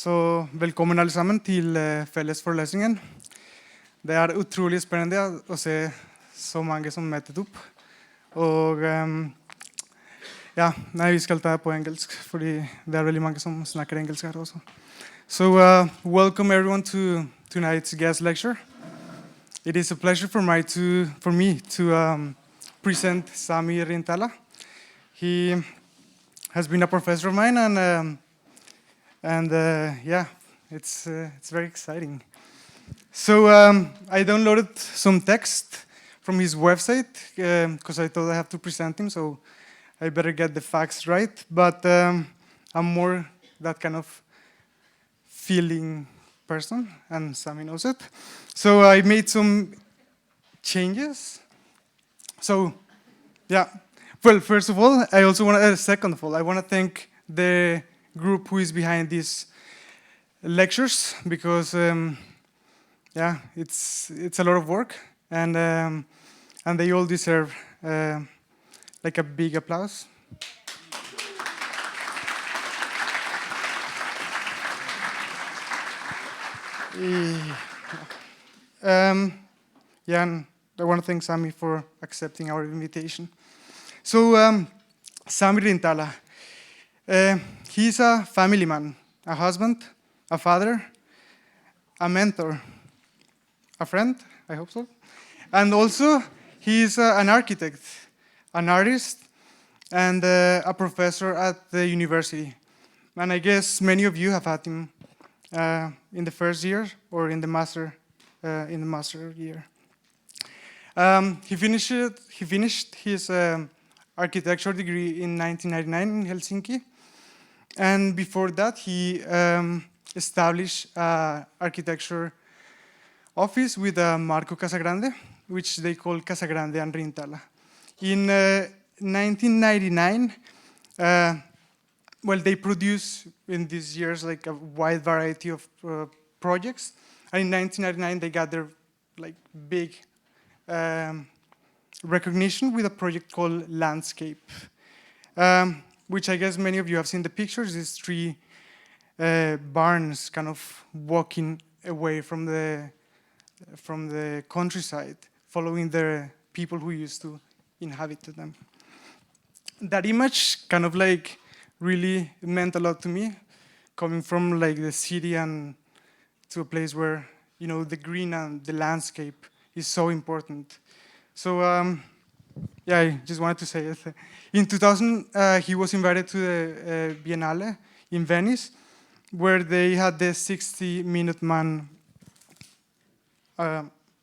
Så velkommen alle sammen til felles forelesningen. Det er utrolig spennende å se så mange som møtet opp. Og ja, vi skal ta på engelsk, fordi det er veldig mange som snakker engelsk her også. So welcome everyone to tonight's guest lecture. It is a pleasure for me to present Sami Rintala. He has been a professor of mine, and yeah, it's very exciting. So I downloaded some text from his website because I thought I have to present him, so I better get the facts right. But I'm more that kind of feeling person, and Sami knows it. So I made some changes. So yeah, well, first of all, I also want second of all, I want to thank the group who is behind these lectures, because yeah, it's a lot of work, and they all deserve like a big applause. Yeah, and I want to thank Sami for accepting our invitation. So Sami Rintala. He's a family man, a husband, a father, a mentor, a friend, I hope so. And also, he's an architect, an artist, and a professor at the university. And I guess many of you have had him in the first year or in the master year. He finished his architecture degree in 1999 in Helsinki. And before that, he established an architecture office with Marco Casagrande, which they call Casagrande and Rintala. In 1999, well, they produce in these years like a wide variety of projects. And in 1999, they got their like big recognition with a project called Landscape. Which I guess many of you have seen the pictures. These three barns kind of walking away from the countryside, following the people who used to inhabit them. That image kind of like really meant a lot to me, coming from like the city and to a place where, you know, the green and the landscape is so important. So yeah, I just wanted to say it. In 2000, he was invited to the Biennale in Venice, where they had the 60-minute man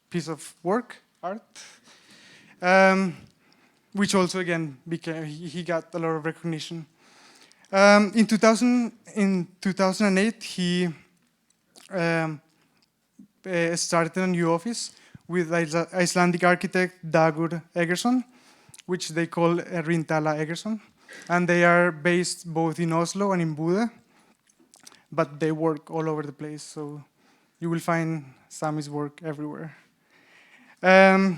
piece of work, art, which also, again, he got a lot of recognition. In 2008, he started a new office with Icelandic architect Dagur Egersson, which they call Rintala Egersson. And they are based both in Oslo and in Bodø, but they work all over the place, so you will find Sami's work everywhere. Yeah,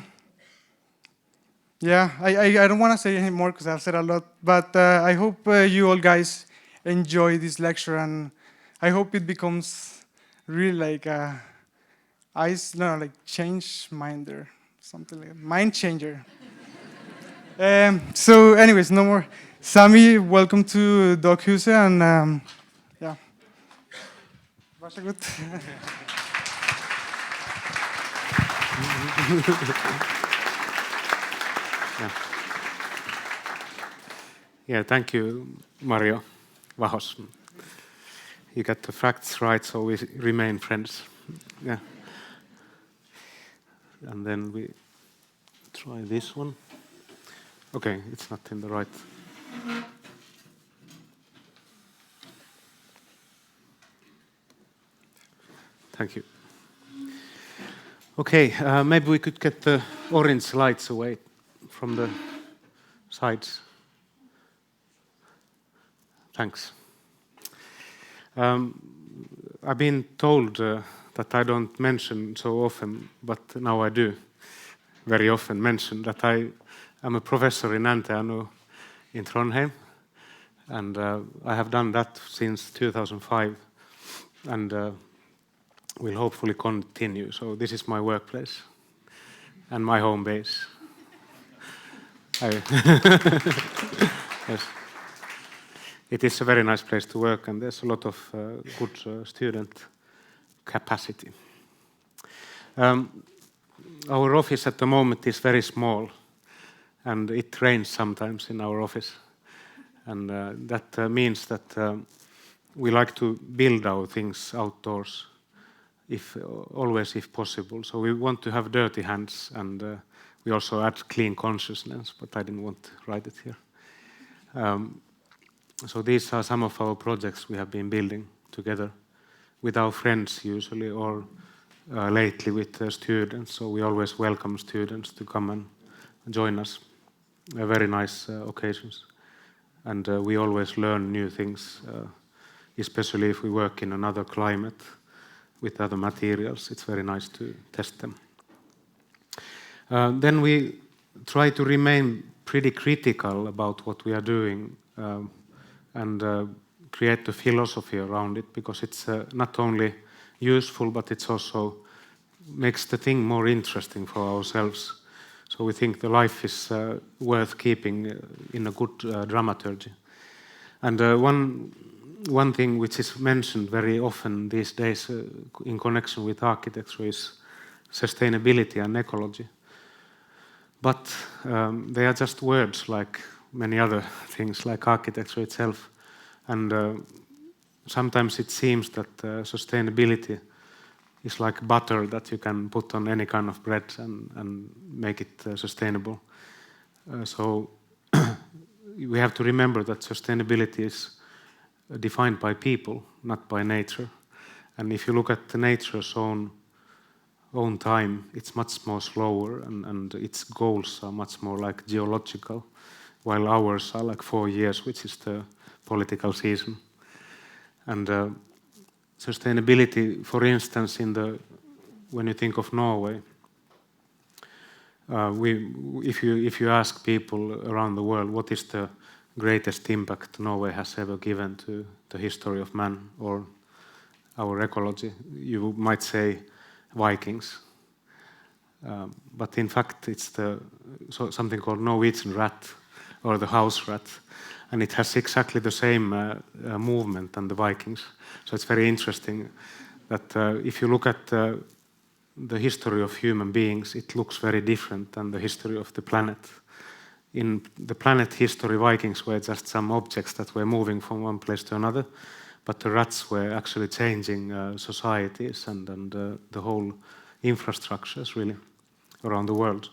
I don't want to say any more because I've said a lot, but I hope you all guys enjoy this lecture, and I hope it becomes really like a change minder, something like that. Mind changer. So anyways, no more. Sami, welcome to Dockhuset, and yeah. Varsågod. Yeah, thank you, Mario Vahos. You got the facts right, so we remain friends. Yeah. And then we try this one. Okay, it's not in the right. Thank you. Okay, maybe we could get the orange lights away from the sides. Thanks. I've been told that I don't mention so often, but now I do very often mention that I am a professor in NTNU in Trondheim, and I have done that since 2005. and will hopefully continue. So this is my workplace and my home base. Yes. It is a very nice place to work, and there's a lot of good student capacity. Our office at the moment is very small, and it rains sometimes in our office. And that means that we like to build our things outdoors, always if possible. So we want to have dirty hands, and we also add clean consciousness, but I didn't want to write it here. So these are some of our projects we have been building together with our friends usually, or lately with students. So we always welcome students to come and join us. Very nice occasions. And we always learn new things, especially if we work in another climate with other materials. It's very nice to test them. Then we try to remain pretty critical about what we are doing and create a philosophy around it, because it's not only useful, but it's also makes the thing more interesting for ourselves. So we think the life is worth keeping in a good dramaturgy. And one thing which is mentioned very often these days in connection with architecture is sustainability and ecology. But they are just words like many other things, like architecture itself. And sometimes it seems that sustainability is like butter that you can put on any kind of bread and make it sustainable. So we have to remember that sustainability is defined by people, not by nature. And if you look at nature's own time, it's much more slower, and its goals are much more like geological, while ours are like 4 years, which is the political season. And sustainability, for instance, when you think of Norway, if you ask people around the world what is the greatest impact Norway has ever given to the history of man or our ecology, you might say Vikings. But in fact, it's something called Norwegian rat, or the house rat, and it has exactly the same movement than the Vikings. So it's very interesting that if you look at the history of human beings, it looks very different than the history of the planet. In the planet history, Vikings were just some objects that were moving from one place to another, but the rats were actually changing societies and the whole infrastructures really around the world.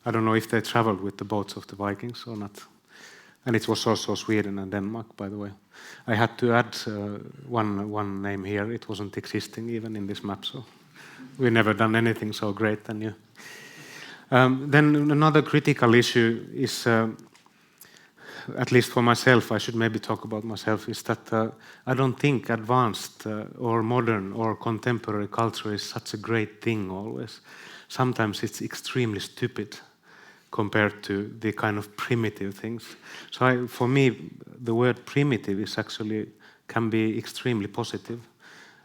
I don't know if they traveled with the boats of the Vikings or not. And it was also Sweden and Denmark, by the way. I had to add one name here. It wasn't existing even in this map, so we've never done anything so great than you. Then another critical issue is, at least for myself, I should maybe talk about myself, is that I don't think advanced or modern or contemporary culture is such a great thing always. Sometimes it's extremely stupid compared to the kind of primitive things. So for me, the word primitive can be extremely positive.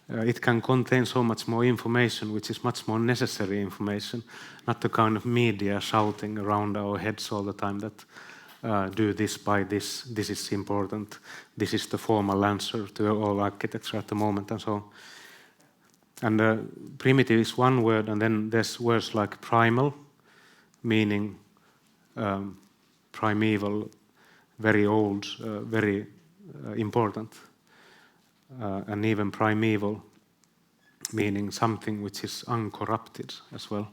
It can contain so much more information, which is much more necessary information, not the kind of media shouting around our heads all the time that do this, buy this is important, this is the formal answer to all architecture at the moment, and so on. And primitive is one word, and then there's words like primal, meaning primeval, very old, very important, and even primeval, meaning something which is uncorrupted as well,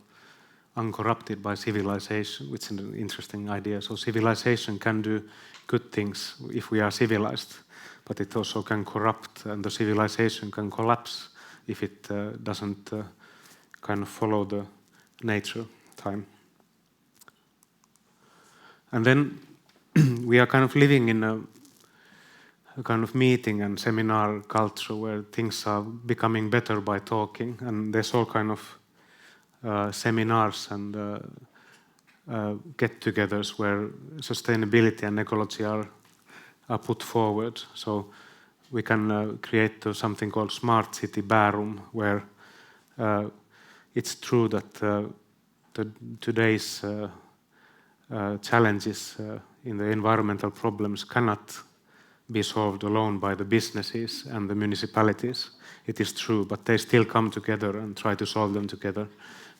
uncorrupted by civilization, which is an interesting idea. So civilization can do good things if we are civilized, but it also can corrupt, and the civilization can collapse if it doesn't kind of follow the nature time. And then we are kind of living in a kind of meeting and seminar culture where things are becoming better by talking, and there's all kind of seminars and get-togethers where sustainability and ecology are put forward. So we can create something called Smart City Barum, where it's true that today's challenges in the environmental problems cannot be solved alone by the businesses and the municipalities. It is true, but they still come together and try to solve them together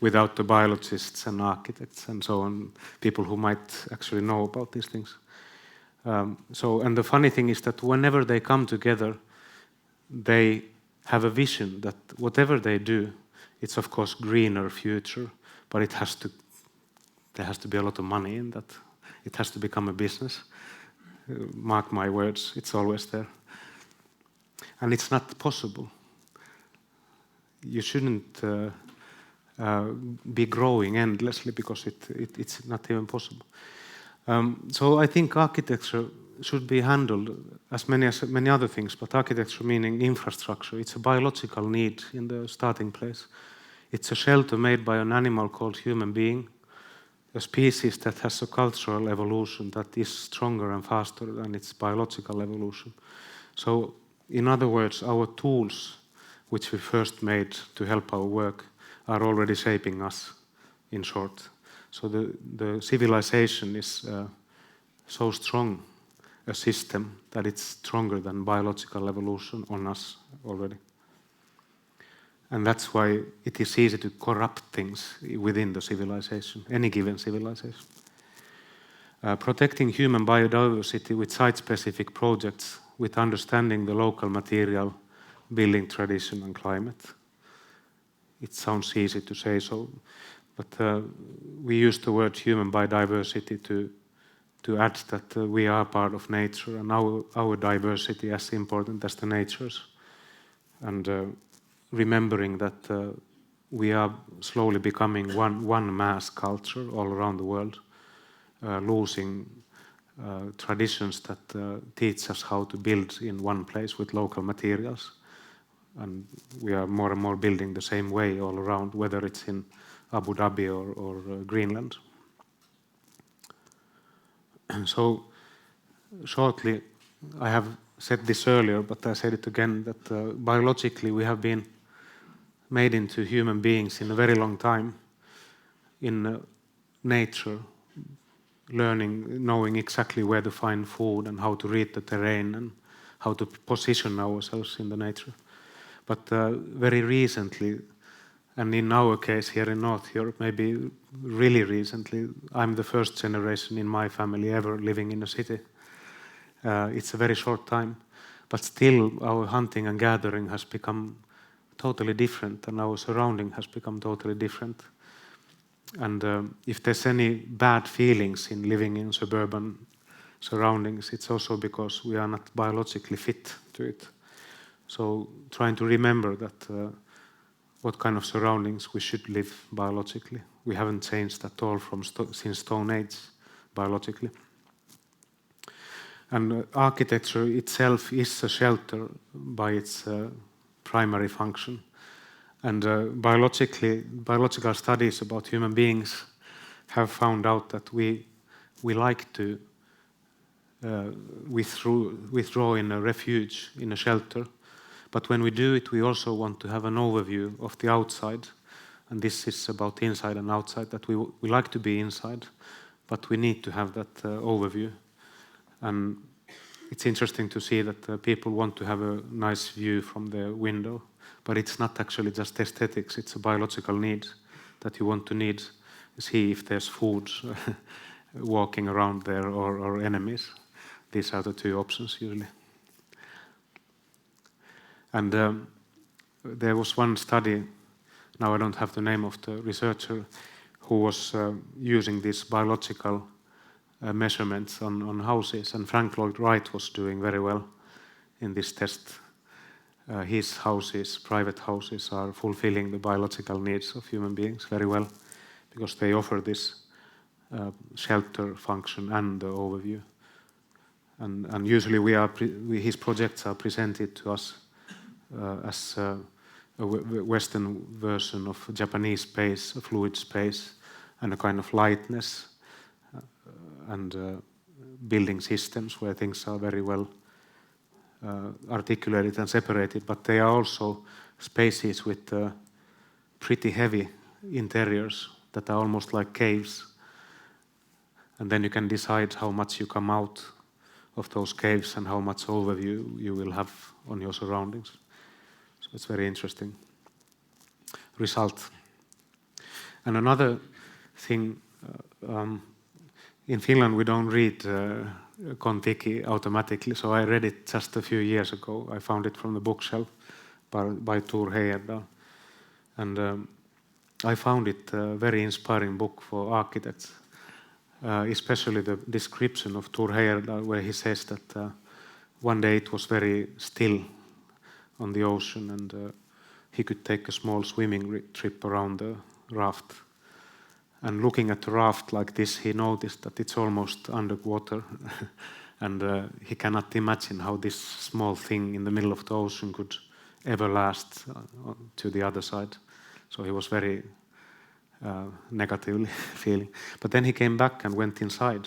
without the biologists and architects and so on, people who might actually know about these things. And the funny thing is that whenever they come together, they have a vision that whatever they do, it's of course greener future, but there has to be a lot of money in that. It has to become a business. Mark my words, it's always there. And it's not possible. You shouldn't be growing endlessly because it's not even possible. So I think architecture should be handled as many other things, but architecture meaning infrastructure. It's a biological need in the starting place. It's a shelter made by an animal called human being, a species that has a cultural evolution that is stronger and faster than its biological evolution. So, in other words, our tools, which we first made to help our work, are already shaping us, in short. So the civilization is so strong a system that it's stronger than biological evolution on us already. And that's why it is easy to corrupt things within the civilization, any given civilization. Protecting human biodiversity with site-specific projects, with understanding the local material, building tradition and climate. It sounds easy to say so, but we use the word human biodiversity to add that we are part of nature and our diversity as important as the nature's. And remembering that we are slowly becoming one mass culture all around the world, losing traditions that teach us how to build in one place with local materials. And we are more and more building the same way all around, whether it's in Abu Dhabi or Greenland. So, shortly, I have said this earlier, but I said it again, that biologically we have been made into human beings in a very long time, in nature, knowing exactly where to find food and how to read the terrain and how to position ourselves in the nature. But very recently, and in our case here in North Europe, maybe really recently, I'm the first generation in my family ever living in a city. It's a very short time, but still our hunting and gathering has become totally different and our surrounding has become totally different. And if there's any bad feelings in living in suburban surroundings, it's also because we are not biologically fit to it. So trying to remember that what kind of surroundings we should live biologically. We haven't changed at all since Stone Age biologically. And architecture itself is a shelter by its primary function. And biological studies about human beings have found out that we like to withdraw in a refuge, in a shelter. But when we do it, we also want to have an overview of the outside. And this is about inside and outside, that we like to be inside, but we need to have that overview. And it's interesting to see that people want to have a nice view from their window, but it's not actually just aesthetics, it's a biological need that you want to see if there's food walking around there or enemies. These are the two options usually. And there was one study, now I don't have the name of the researcher, who was using these biological measurements on houses, and Frank Lloyd Wright was doing very well in this test. His houses, private houses, are fulfilling the biological needs of human beings very well because they offer this shelter function and the overview. And usually his projects are presented to us as a Western version of Japanese space, a fluid space, and a kind of lightness and building systems where things are very well articulated and separated, but they are also spaces with pretty heavy interiors that are almost like caves. And then you can decide how much you come out of those caves and how much overview you will have on your surroundings. So it's very interesting result. And another thing, in Finland we don't read Kon-Tiki automatically, so I read it just a few years ago. I found it from the bookshelf by Thor Heyerdahl. And I found it a very inspiring book for architects, especially the description of Thor Heyerdahl, where he says that one day it was very still on the ocean, and he could take a small swimming trip around the raft. And looking at the raft like this, he noticed that it's almost underwater, and he cannot imagine how this small thing in the middle of the ocean could ever last to the other side. So he was very negatively feeling. But then he came back and went inside.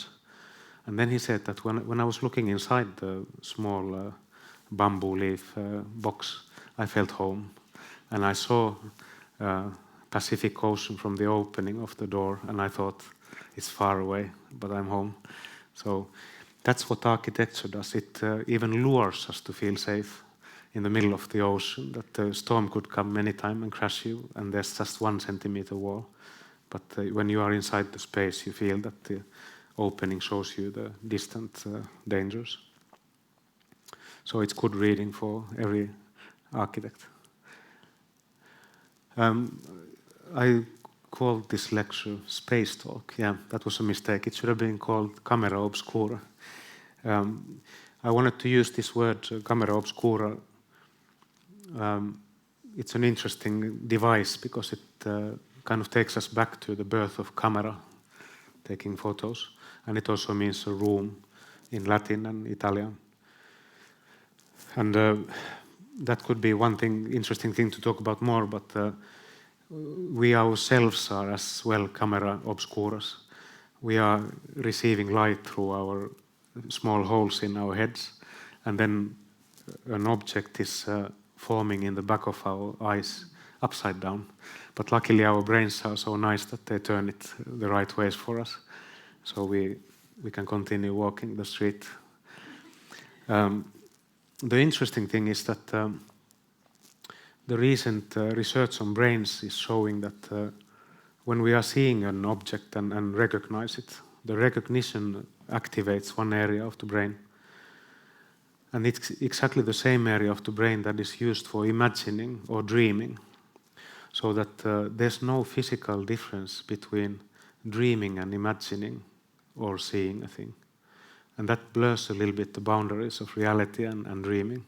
And then he said that when I was looking inside the small bamboo leaf box, I felt home. And I saw Pacific Ocean from the opening of the door, and I thought, it's far away, but I'm home. So that's what architecture does. It even lures us to feel safe in the middle of the ocean, that the storm could come anytime and crash you, and there's just 1 centimeter wall. But when you are inside the space, you feel that the opening shows you the distant dangers. So it's good reading for every architect. I called this lecture Space Talk. Yeah, that was a mistake. It should have been called Camera Obscura. I wanted to use this word, Camera Obscura. It's an interesting device because it kind of takes us back to the birth of camera, taking photos. And it also means a room in Latin and Italian. And that could be one thing, interesting thing to talk about more, but we ourselves are as well camera obscuras. We are receiving light through our small holes in our heads, and then an object is forming in the back of our eyes upside down. But luckily our brains are so nice that they turn it the right ways for us, so we can continue walking the street. The interesting thing is that the recent research on brains is showing that when we are seeing an object and recognize it, the recognition activates one area of the brain. And it's exactly the same area of the brain that is used for imagining or dreaming. So that there's no physical difference between dreaming and imagining or seeing a thing. And that blurs a little bit the boundaries of reality and dreaming.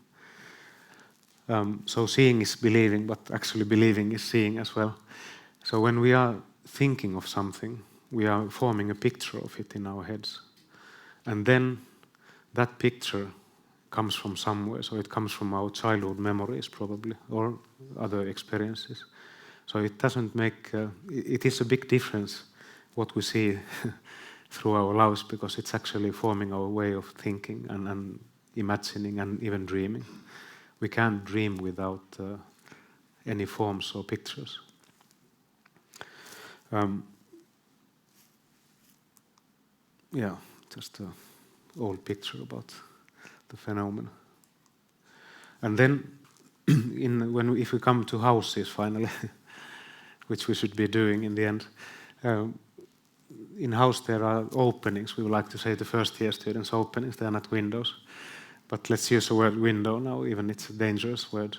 So seeing is believing, but actually believing is seeing as well. So when we are thinking of something, we are forming a picture of it in our heads. And then that picture comes from somewhere. So it comes from our childhood memories probably, or other experiences. So it doesn't make, it is a big difference what we see through our lives, because it's actually forming our way of thinking and imagining and even dreaming. We can't dream without any forms or pictures. Yeah, just an old picture about the phenomenon. And then, if we come to houses finally, which we should be doing in the end, in house there are openings. We would like to say the first year students openings, they are not windows. But let's use the word window now, even it's a dangerous word.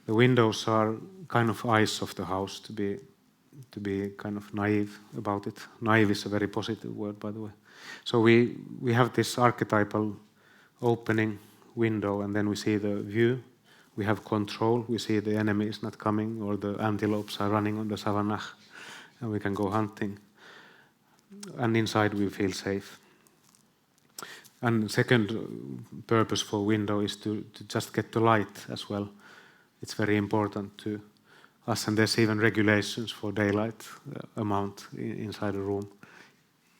The windows are kind of eyes of the house, to be kind of naive about it. Naive is a very positive word, by the way. So we have this archetypal opening window, and then we see the view. We have control. We see the enemy is not coming, or the antelopes are running on the savannah, and we can go hunting. And inside we feel safe. And second purpose for window is to just get the light as well. It's very important to us, and there's even regulations for daylight amount inside a room,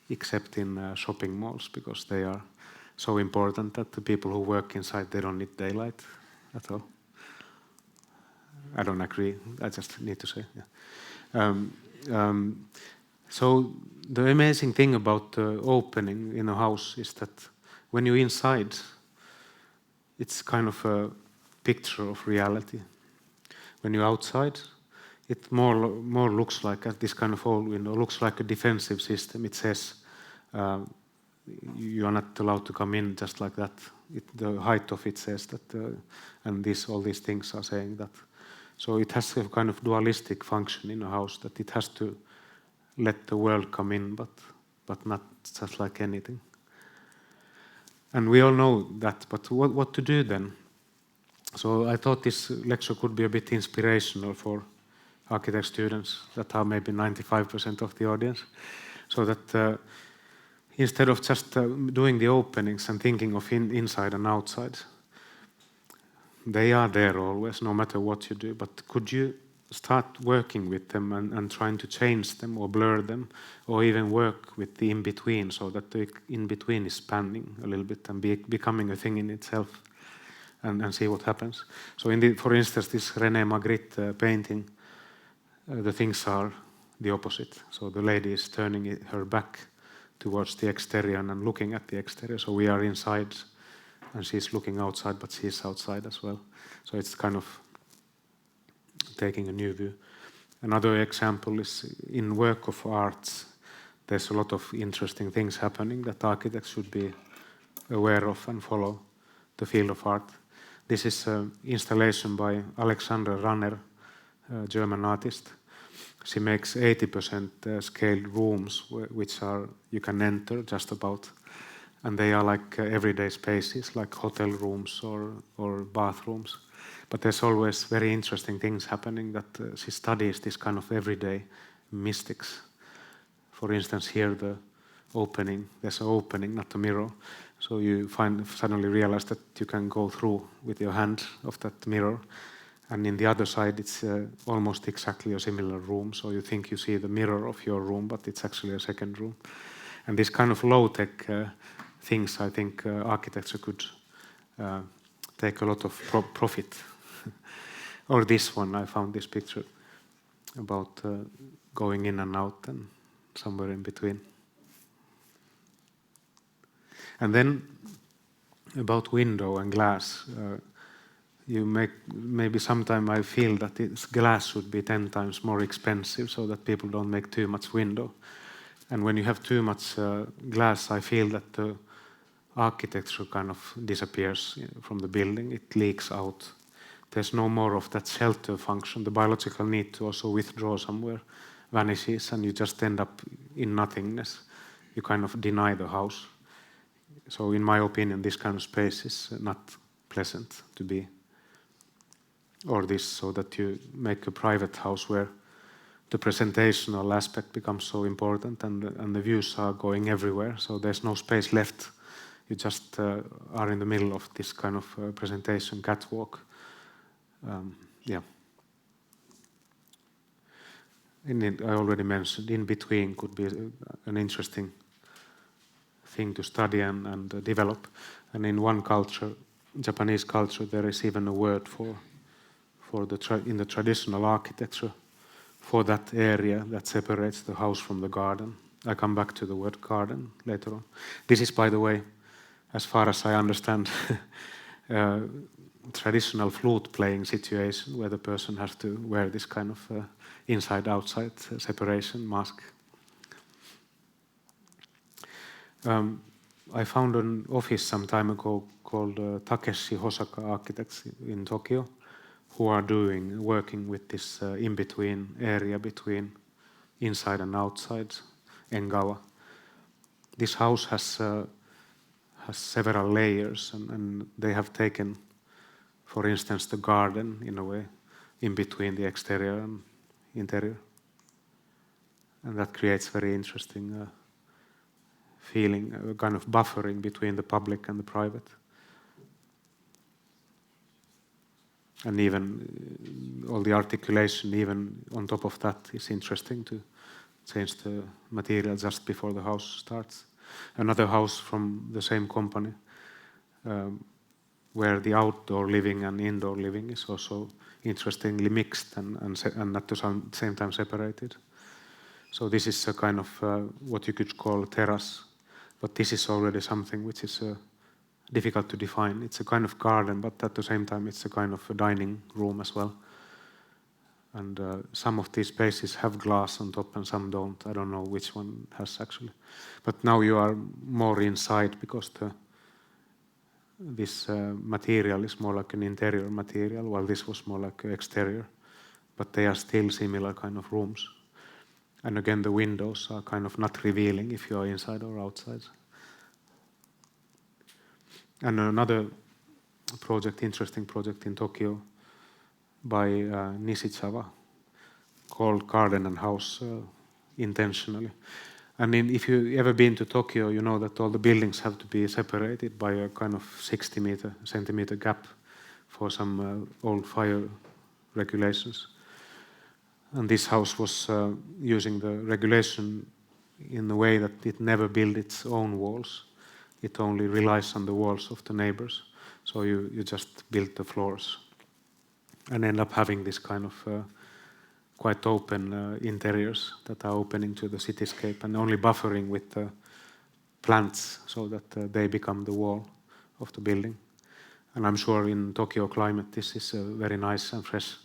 except in shopping malls, because they are so important that the people who work inside, they don't need daylight at all. I don't agree. I just need to say. Yeah. So the amazing thing about the opening in a house is that when you're inside, it's kind of a picture of reality. When you're outside, it more looks like this kind of old window, looks like a defensive system. It says you are not allowed to come in just like that. The height of it says that, and all these things are saying that. So it has a kind of dualistic function in a house, that it has to let the world come in, but not just like anything. And we all know that, but what to do then? So I thought this lecture could be a bit inspirational for architect students that are maybe 95% of the audience. So that instead of just doing the openings and thinking of inside and outside, they are there always, no matter what you do. But could you start working with them and trying to change them or blur them, or even work with the in-between, so that the in-between is spanning a little bit and becoming a thing in itself, and see what happens. So for instance, this René Magritte painting, the things are the opposite. So the lady is turning her back towards the exterior and looking at the exterior. So we are inside and she's looking outside, but she's outside as well. So it's kind of taking a new view. Another example is in work of arts. There's a lot of interesting things happening that architects should be aware of and follow the field of art. This is an installation by Alexandra Ranner, a German artist. She makes 80% scaled rooms, which you can enter just about, and they are like everyday spaces, like hotel rooms or bathrooms. But there's always very interesting things happening that she studies this kind of everyday mystics. For instance, here there's an opening, not a mirror. So you suddenly realize that you can go through with your hand of that mirror. And in the other side, it's almost exactly a similar room. So you think you see the mirror of your room, but it's actually a second room. And this kind of low-tech things, I think architecture could take a lot of profit. Or this one, I found this picture about going in and out and somewhere in between. And then about window and glass, maybe sometime I feel that glass should be 10 times more expensive so that people don't make too much window. And when you have too much glass, I feel that the architecture kind of disappears from the building. It leaks out. There's no more of that shelter function. The biological need to also withdraw somewhere vanishes, and you just end up in nothingness. You kind of deny the house. So in my opinion, this kind of space is not pleasant to be. Or this, so that you make a private house where the presentational aspect becomes so important, and the views are going everywhere. So there's no space left. You just are in the middle of this kind of presentation catwalk. Yeah. I already mentioned in between could be an interesting thing to study and develop. And in one culture, Japanese culture, there is even a word in the traditional architecture for that area that separates the house from the garden. I come back to the word garden later on. This is, by the way, as far as I understand, traditional flute playing situation where the person has to wear this kind of inside-outside separation mask. I found an office some time ago called Takeshi Hosaka Architects in Tokyo, who are working with this in-between area between inside and outside Engawa. This house has several layers, and they have taken, for instance, the garden in a way in between the exterior and interior, and that creates very interesting feeling, a kind of buffering between the public and the private. And even all the articulation, even on top of that, is interesting to change the material just before the house starts. another house from the same company, where the outdoor living and indoor living is also interestingly mixed and at the same time separated. So this is a kind of what you could call terrace, but this is already something which is difficult to define. It's a kind of garden, but at the same time it's a kind of a dining room as well. And some of these spaces have glass on top and some don't. I don't know which one has actually. But now you are more inside because this material is more like an interior material, while this was more like exterior. But they are still similar kind of rooms. And again, the windows are kind of not revealing if you are inside or outside. And another project, interesting project in Tokyo by Nishizawa, called Garden and House intentionally. And if you've ever been to Tokyo, you know that all the buildings have to be separated by a kind of 60 centimeter gap for some old fire regulations. And this house was using the regulation in a way that it never built its own walls. It only relies on the walls of the neighbors. So you just build the floors and end up having this kind of quite open interiors that are opening to the cityscape and only buffering with the plants so that they become the wall of the building. And I'm sure in Tokyo climate this is a very nice and fresh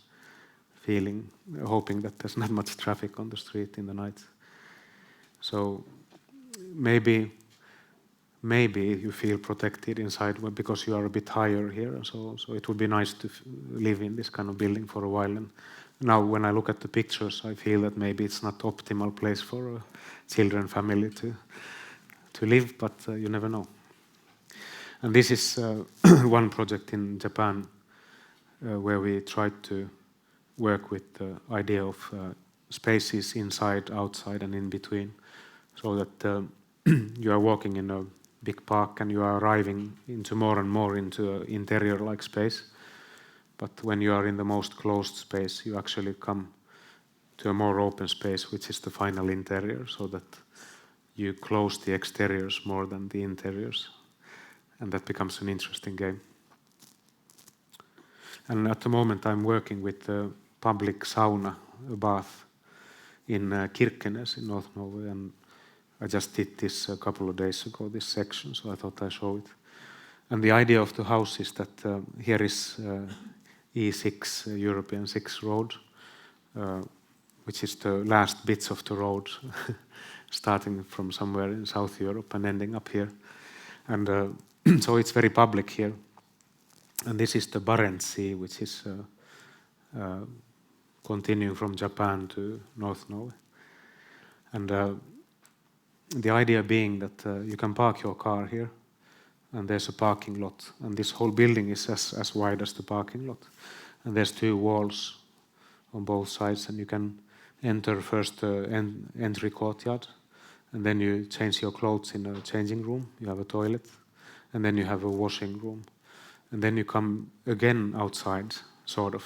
feeling, hoping that there's not much traffic on the street in the night. So maybe you feel protected inside because you are a bit higher here, so it would be nice to live in this kind of building for a while. And now when I look at the pictures, I feel that maybe it's not optimal place for a children family to live, but you never know. And this is one project in Japan where we tried to work with the idea of spaces inside, outside, and in between, so that you are walking in a big park and you are arriving into more and more into an interior-like space. But when you are in the most closed space, you actually come to a more open space, which is the final interior, so that you close the exteriors more than the interiors. And that becomes an interesting game. And at the moment, I'm working with the public sauna, a bath, in Kirkenes in North Norway. And I just did this a couple of days ago, this section, so I thought I'd show it. And the idea of the house is that here is E6, European 6 road, which is the last bits of the road, starting from somewhere in South Europe and ending up here. And so it's very public here. And this is the Barents Sea, which is continuing from Japan to North Norway. And the idea being that you can park your car here, and there's a parking lot, and this whole building is as wide as the parking lot. And there's 2 walls on both sides, and you can enter first the entry courtyard, and then you change your clothes in a changing room. You have a toilet, and then you have a washing room. And then you come again outside, sort of,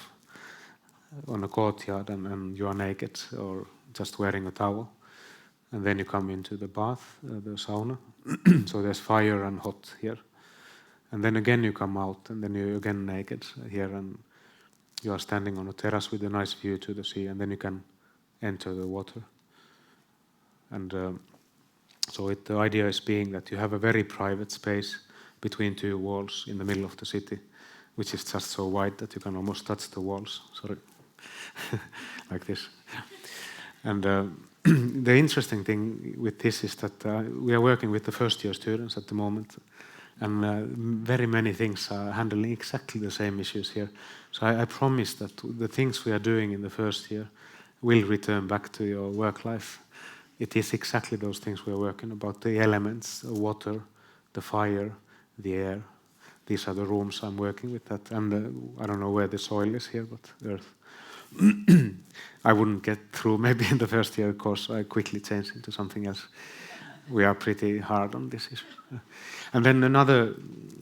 on a courtyard, and you are naked or just wearing a towel. And then you come into the bath, the sauna. So there's fire and hot here. And then again you come out, and then you're again naked here, and you are standing on a terrace with a nice view to the sea, and then you can enter the water. And so the idea is being that you have a very private space between 2 walls in the middle of the city, which is just so wide that you can almost touch the walls. Sorry. Like this. And the interesting thing with this is that we are working with the first-year students at the moment, and very many things are handling exactly the same issues here. So I promise that the things we are doing in the first year will return back to your work life. It is exactly those things we are working about, the elements, the water, the fire, the air. These are the rooms I'm working with that. And I don't know where the soil is here, but earth. I wouldn't get through maybe in the first year course, so I quickly changed into something else. We are pretty hard on this issue. And then another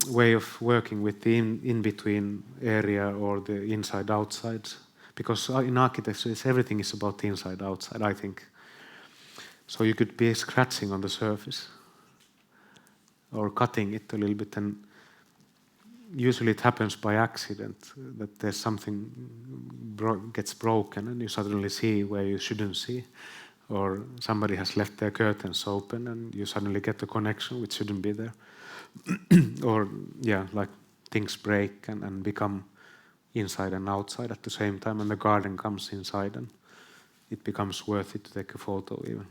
way of working with the in-between area or the inside-outside, because in architecture everything is about the inside-outside, I think. So you could be scratching on the surface, or cutting it a little bit, and usually it happens by accident, that there's something gets broken and you suddenly see where you shouldn't see, or somebody has left their curtains open and you suddenly get a connection which shouldn't be there. Or yeah, like things break and become inside and outside at the same time, and the garden comes inside and it becomes worth it to take a photo even.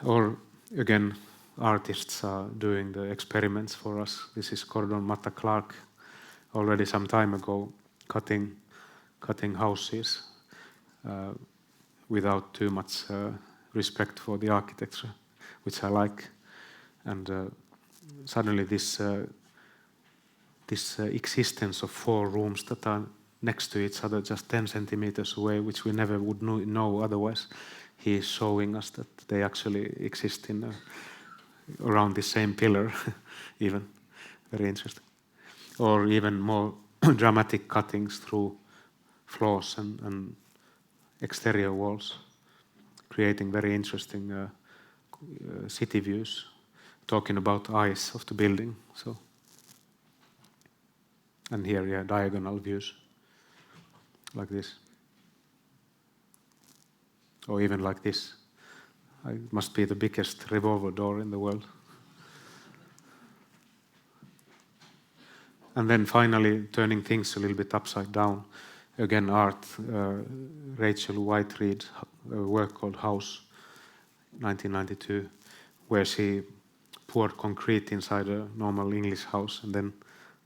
Or again, artists are doing the experiments for us. This is Gordon Matta Clark, already some time ago, cutting houses without too much respect for the architecture, which I like. And suddenly this existence of 4 rooms that are next to each other, just 10 centimeters away, which we never would know otherwise, he is showing us that they actually exist in around the same pillar, even. Very interesting. Or even more dramatic cuttings through floors and exterior walls, creating very interesting city views, talking about eyes of the building. So, and here, yeah, diagonal views, like this. Or even like this. It must be the biggest revolver door in the world. And then finally, turning things a little bit upside down. Again, art. Rachel White-Reed, a work called House, 1992, where she poured concrete inside a normal English house and then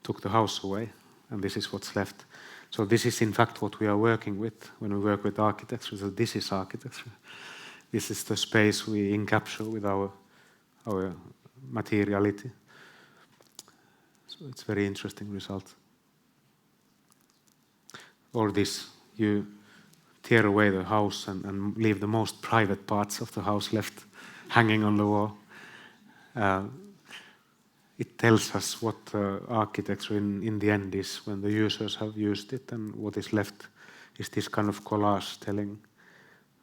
took the house away. And this is what's left. So this is in fact what we are working with when we work with architecture. So this is architecture. This is the space we encapture with our materiality. So it's a very interesting result. Or this, you tear away the house and leave the most private parts of the house left hanging on the wall. It tells us what architecture in the end is when the users have used it, and what is left is this kind of collage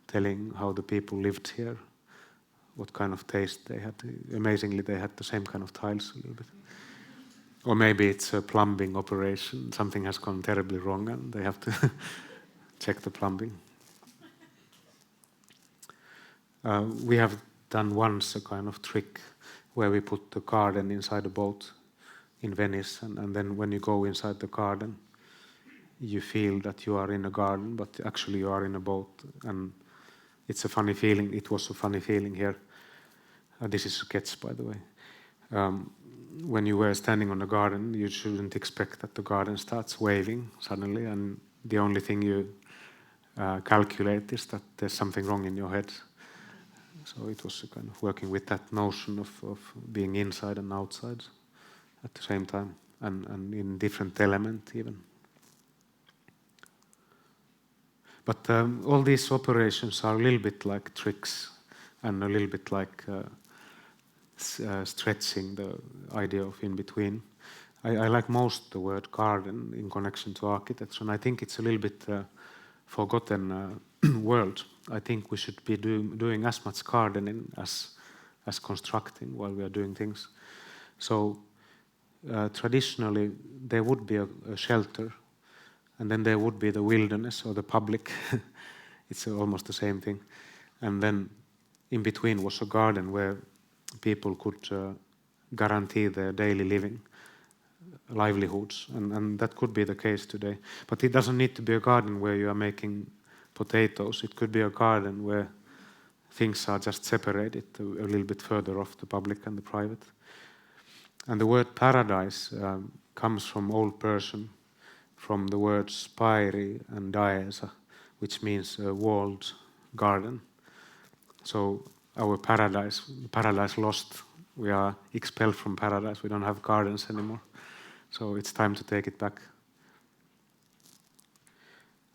telling how the people lived here, what kind of taste they had. Amazingly, they had the same kind of tiles a little bit. Or maybe it's a plumbing operation. Something has gone terribly wrong and they have to check the plumbing. We have done once a kind of trick where we put the garden inside a boat in Venice, and then when you go inside the garden, you feel that you are in a garden, but actually you are in a boat, and it's a funny feeling. It was a funny feeling here. This is a sketch, by the way. When you were standing on the garden, you shouldn't expect that the garden starts waving suddenly, and the only thing you calculate is that there's something wrong in your head. So it was kind of working with that notion of being inside and outside at the same time, and in different element even. But all these operations are a little bit like tricks and a little bit like stretching the idea of in-between. I like most the word garden in connection to architecture, and I think it's a little bit forgotten word. I think we should be doing as much gardening as constructing while we are doing things. So traditionally there would be a shelter, and then there would be the wilderness or the public. It's almost the same thing. And then in between was a garden where people could guarantee their daily living, livelihoods, and that could be the case today. But it doesn't need to be a garden where you are making potatoes. It could be a garden where things are just separated a little bit further off, the public and the private. And the word paradise comes from Old Persian, from the words pairi and daesa, which means a walled garden. So our paradise lost. We are expelled from paradise. We don't have gardens anymore. So it's time to take it back.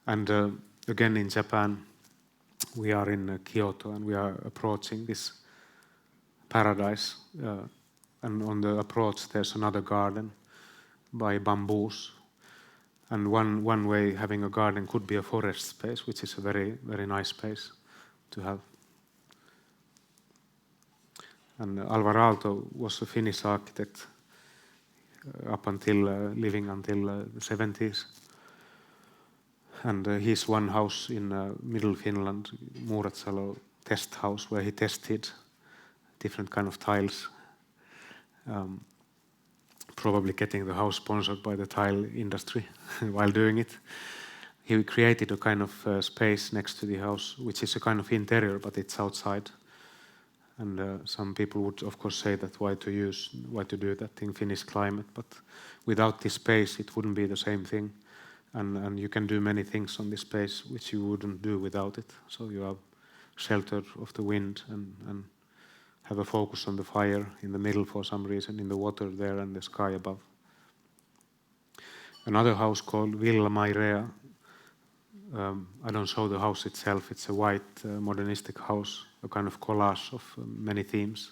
And again in Japan, we are in Kyoto and we are approaching this paradise. And on the approach there's another garden by bamboos. And one way having a garden could be a forest space, which is a very, very nice space to have. And Alvar Aalto was a Finnish architect up until living until the 70s. And his one house in middle Finland, Muuratsalo test house, where he tested different kind of tiles, probably getting the house sponsored by the tile industry while doing it. He created a kind of space next to the house, which is a kind of interior, but it's outside. And some people would, of course, say that why to do that in Finnish climate, but without this space, it wouldn't be the same thing. And you can do many things on this space which you wouldn't do without it. So you are sheltered of the wind and have a focus on the fire in the middle for some reason, in the water there and the sky above. Another house called Villa Mairea. I don't show the house itself. It's a white modernistic house, a kind of collage of many themes.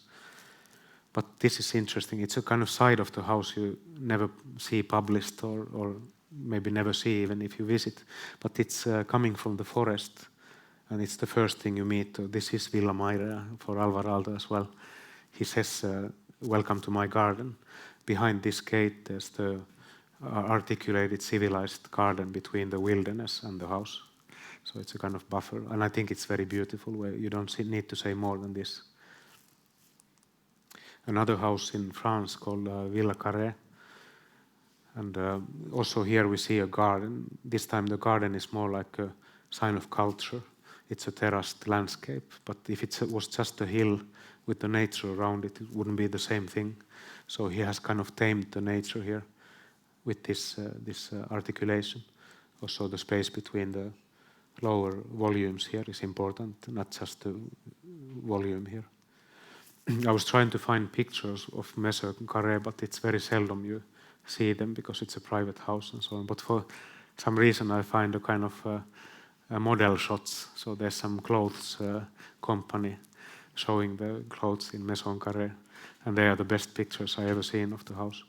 But this is interesting. It's a kind of side of the house you never see published or maybe never see even if you visit. But it's coming from the forest, and it's the first thing you meet. This is Villa Mairea for Alvar Aalto as well. He says, welcome to my garden. Behind this gate there's the articulated civilized garden between the wilderness and the house. So it's a kind of buffer, and I think it's very beautiful, where you don't need to say more than this. Another house in France called Villa Carré, and also here we see a garden. This time the garden is more like a sign of culture. It's a terraced landscape, but if it was just a hill with the nature around it, it wouldn't be the same thing. So he has kind of tamed the nature here with this articulation. Also the space between the lower volumes here is important, not just the volume here. I was trying to find pictures of Maison Carré, but it's very seldom you see them because it's a private house and so on. But for some reason I find a kind of model shots. So there's some clothes company showing the clothes in Maison Carré, and they are the best pictures I ever seen of the house.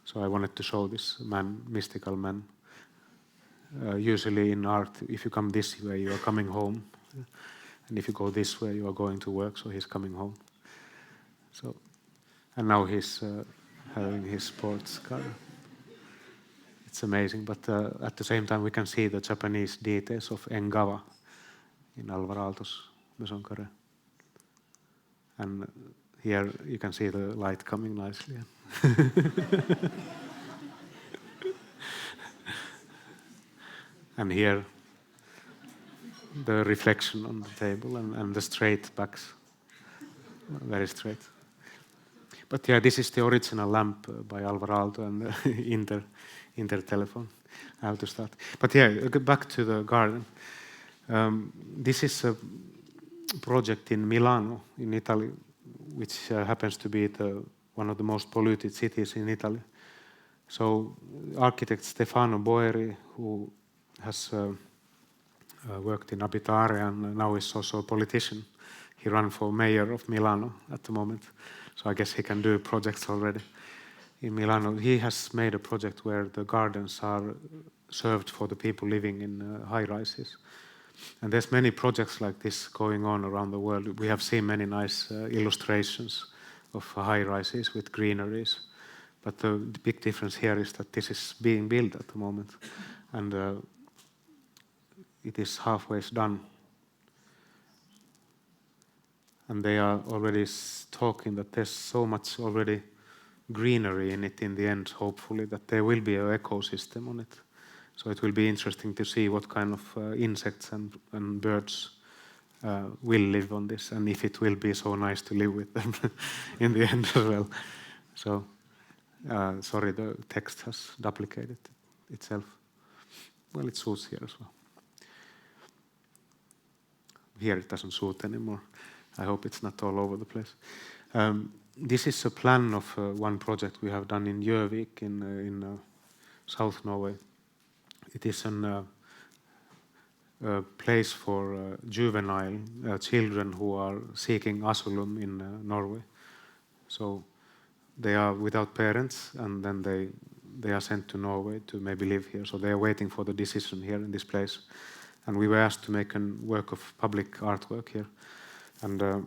So I wanted to show this man, mystical man. Usually in art, if you come this way, you are coming home. And if you go this way, you are going to work, so he's coming home. So, and now he's having his sports car. It's amazing, but at the same time we can see the Japanese details of Engawa in Alvar Aalto's Maison Carré. And here you can see the light coming nicely. And here the reflection on the table and the straight backs, very straight. But yeah, this is the original lamp by Alvar Aalto and Intertelephone. I have to start. But yeah, back to the garden. This is a project in Milano, in Italy, which happens to be one of the most polluted cities in Italy. So architect Stefano Boeri, who has worked in Abitare and now is also a politician. He ran for mayor of Milano at the moment. So I guess he can do projects already in Milano. He has made a project where the gardens are served for the people living in high-rises. And there's many projects like this going on around the world. We have seen many nice illustrations of high-rises with greeneries. But the big difference here is that this is being built at the moment. And it is halfway done. And they are already talking that there's so much already greenery in it in the end, hopefully, that there will be an ecosystem on it. So it will be interesting to see what kind of insects and birds will live on this, and if it will be so nice to live with them in the end as well. So, sorry, the text has duplicated itself. Well, it suits here as well. Here it doesn't suit anymore. I hope it's not all over the place. This is a plan of one project we have done in Gjøvik in South Norway. It is a place for juvenile children who are seeking asylum in Norway. So they are without parents, and then they are sent to Norway to maybe live here. So they are waiting for the decision here in this place. And we were asked to make a work of public artwork here. And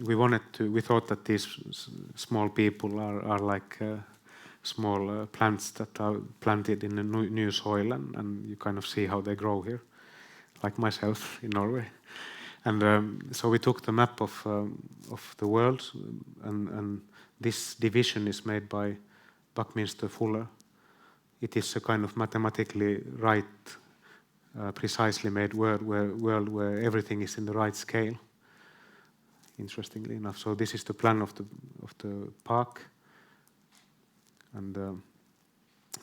we thought that these small people are like small plants that are planted in a new soil, and you kind of see how they grow here, like myself in Norway. And so we took the map of the world, and this division is made by Buckminster Fuller. It is a kind of mathematically right, precisely made world where everything is in the right scale, interestingly enough. So this is the plan of the park, and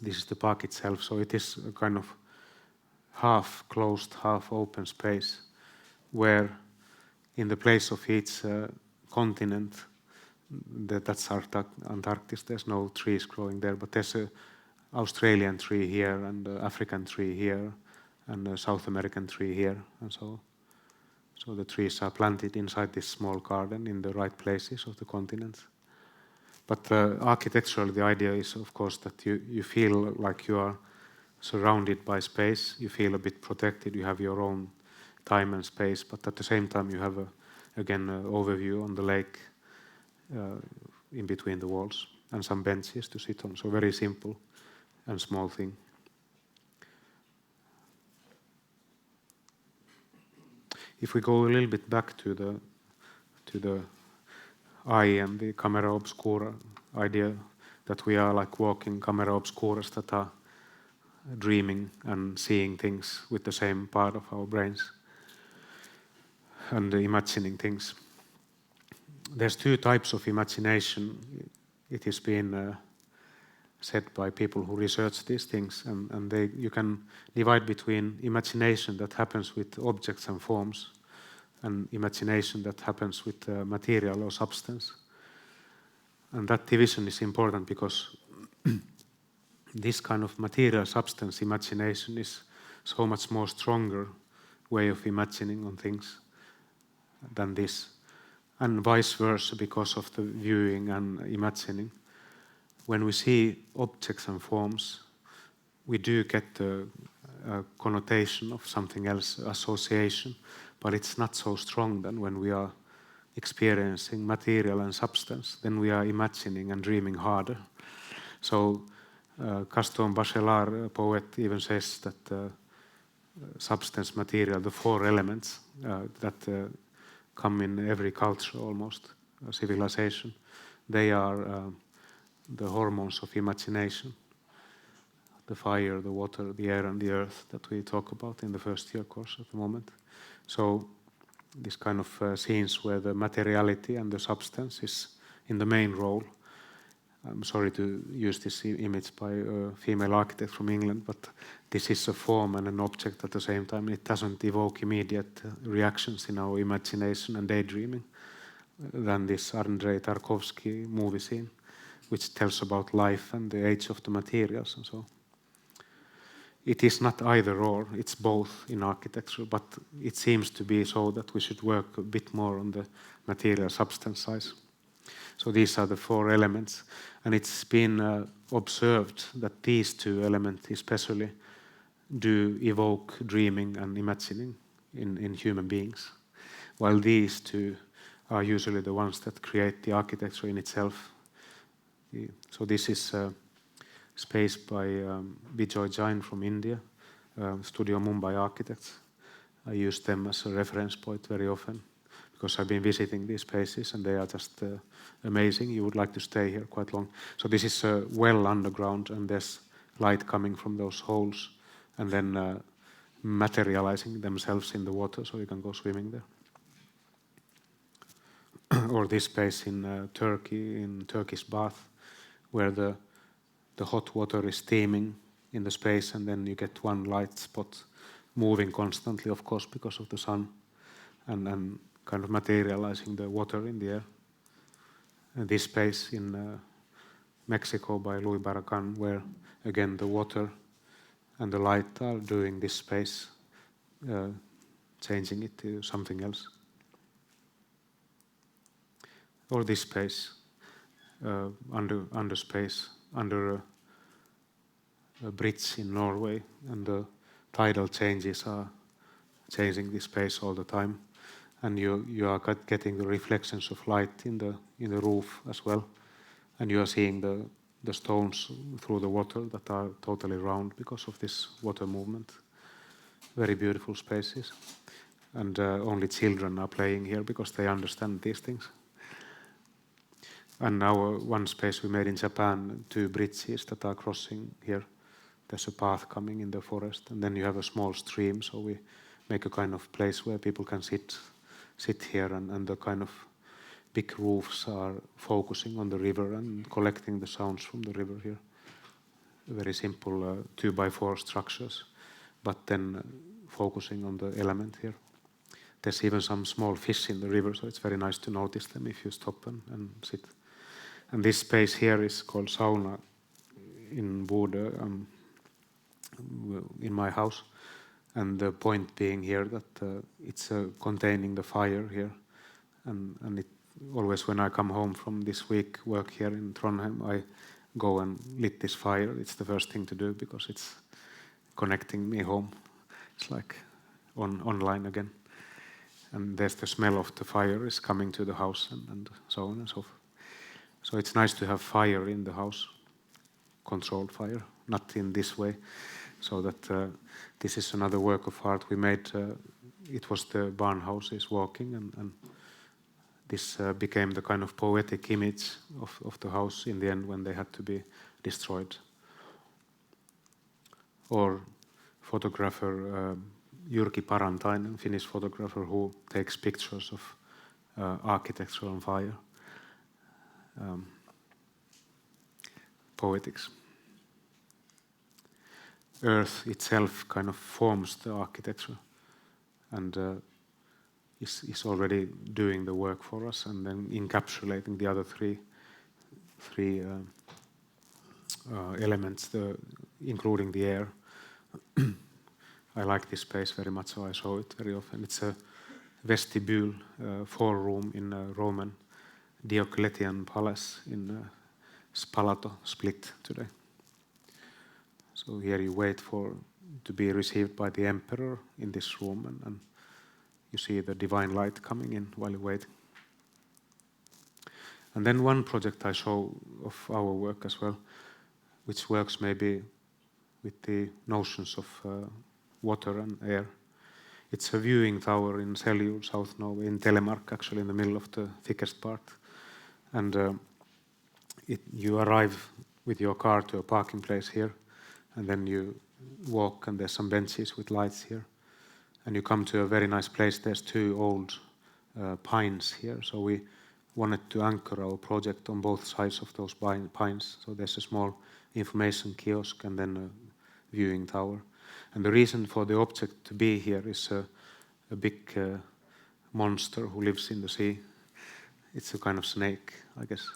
this is the park itself. So it is a kind of half closed, half open space, where in the place of each continent, that's Antarctic, there's no trees growing there, but there's a Australian tree here, and African tree here, and a South American tree here, and so the trees are planted inside this small garden in the right places of the continents. But architecturally, the idea is, of course, that you feel like you are surrounded by space, you feel a bit protected, you have your own time and space, but at the same time you have again an overview on the lake in between the walls, and some benches to sit on. So very simple and small thing. If we go a little bit back to the eye and the camera obscura idea, that we are like walking camera obscuras that are dreaming and seeing things with the same part of our brains and imagining things. There's two types of imagination. It has been said by people who research these things, and you can divide between imagination that happens with objects and forms and imagination that happens with material or substance. And that division is important because this kind of material substance imagination is so much more stronger way of imagining on things than this, and vice versa because of the viewing and imagining. When we see objects and forms, we do get the connotation of something else, association, but it's not so strong than when we are experiencing material and substance. Then we are imagining and dreaming harder. So Gaston Bachelard, a poet, even says that substance, material, the four elements that come in every culture almost, civilization, they are the hormones of imagination. The fire, the water, the air, and the earth that we talk about in the first year course at the moment. So this kind of scenes where the materiality and the substance is in the main role. I'm sorry to use this image by a female architect from England, but this is a form and an object at the same time. It doesn't evoke immediate reactions in our imagination and daydreaming than this Andrei Tarkovsky movie scene, which tells about life and the age of the materials and so. It is not either or, it's both in architecture, but it seems to be so that we should work a bit more on the material substance side. So these are the four elements, and it's been observed that these two elements especially do evoke dreaming and imagining in human beings, while these two are usually the ones that create the architecture in itself. So this is space by Bijoy Jain from India, Studio Mumbai architects. I use them as a reference point very often because I've been visiting these spaces and they are just amazing. You would like to stay here quite long. So this is well underground, and there's light coming from those holes and then materializing themselves in the water, so you can go swimming there. Or this space in Turkey, in Turkish bath, where the hot water is steaming in the space, and then you get one light spot moving constantly, of course, because of the sun, and kind of materializing the water in the air. And this space in Mexico by Luis Barragan, where again the water and the light are doing this space, changing it to something else. Or this space, under space, under a bridge in Norway, and the tidal changes are changing this space all the time. and you are getting the reflections of light in the roof as well, and you are seeing the stones through the water that are totally round because of this water movement. Very beautiful spaces, and only children are playing here because they understand these things. And now one space we made in Japan, 2 bridges that are crossing here. There's a path coming in the forest, and then you have a small stream, so we make a kind of place where people can sit here, and the kind of big roofs are focusing on the river and collecting the sounds from the river here. Very simple 2x4 structures, but then focusing on the element here. There's even some small fish in the river, so it's very nice to notice them if you stop and sit. And this space here is called sauna in Bodø, in my house. And the point being here that it's containing the fire here. And it always when I come home from this week work here in Trondheim, I go and lit this fire. It's the first thing to do because it's connecting me home. It's like online again. And there's the smell of the fire is coming to the house and so on and so forth. So it's nice to have fire in the house, controlled fire, not in this way. So that this is another work of art we made. It was the barn houses walking, and this became the kind of poetic image of the house in the end when they had to be destroyed. Or photographer Jyrki Parantainen, Finnish photographer who takes pictures of architecture on fire. Poetics. Earth itself kind of forms the architecture and is already doing the work for us, and then encapsulating the other three elements, including the air. I like this space very much, so I show it very often. It's a vestibule, 4-room in a Roman Diocletian palace in Spalato, Split today. So here you wait to be received by the emperor in this room, and you see the divine light coming in while you wait. And then one project I show of our work as well, which works maybe with the notions of water and air. It's a viewing tower in Seljord, South Norway, in Telemark, actually in the middle of the thickest part. And you arrive with your car to a parking place here, and then you walk, and there's some benches with lights here. And you come to a very nice place. There's 2 old pines here. So we wanted to anchor our project on both sides of those pines. So there's a small information kiosk and then a viewing tower. And the reason for the object to be here is a big monster who lives in the sea. It's a kind of snake, I guess.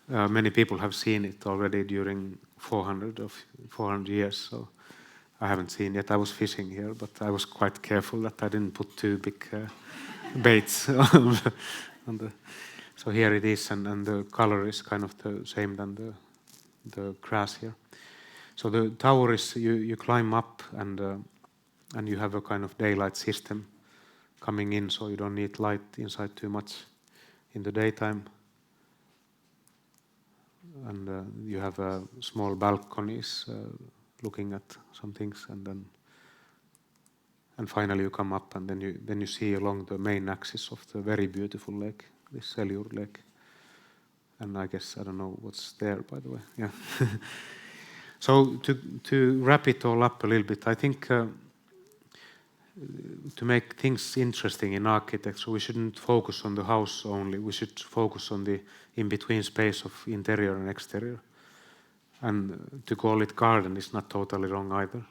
Many people have seen it already during 400 years, so I haven't seen it. I was fishing here, but I was quite careful that I didn't put 2 big baits on the. So here it is, and the color is kind of the same than the grass here. So the tower is you climb up, and you have a kind of daylight system coming in, so you don't need light inside too much in the daytime. And you have small balconies looking at some things, and finally you come up, and then you see along the main axis of the very beautiful lake, this Seljord lake. And I guess I don't know what's there, by the way. Yeah. So to wrap it all up a little bit, I think to make things interesting in architecture, we shouldn't focus on the house only. We should focus on the in-between space of interior and exterior. And to call it garden is not totally wrong either.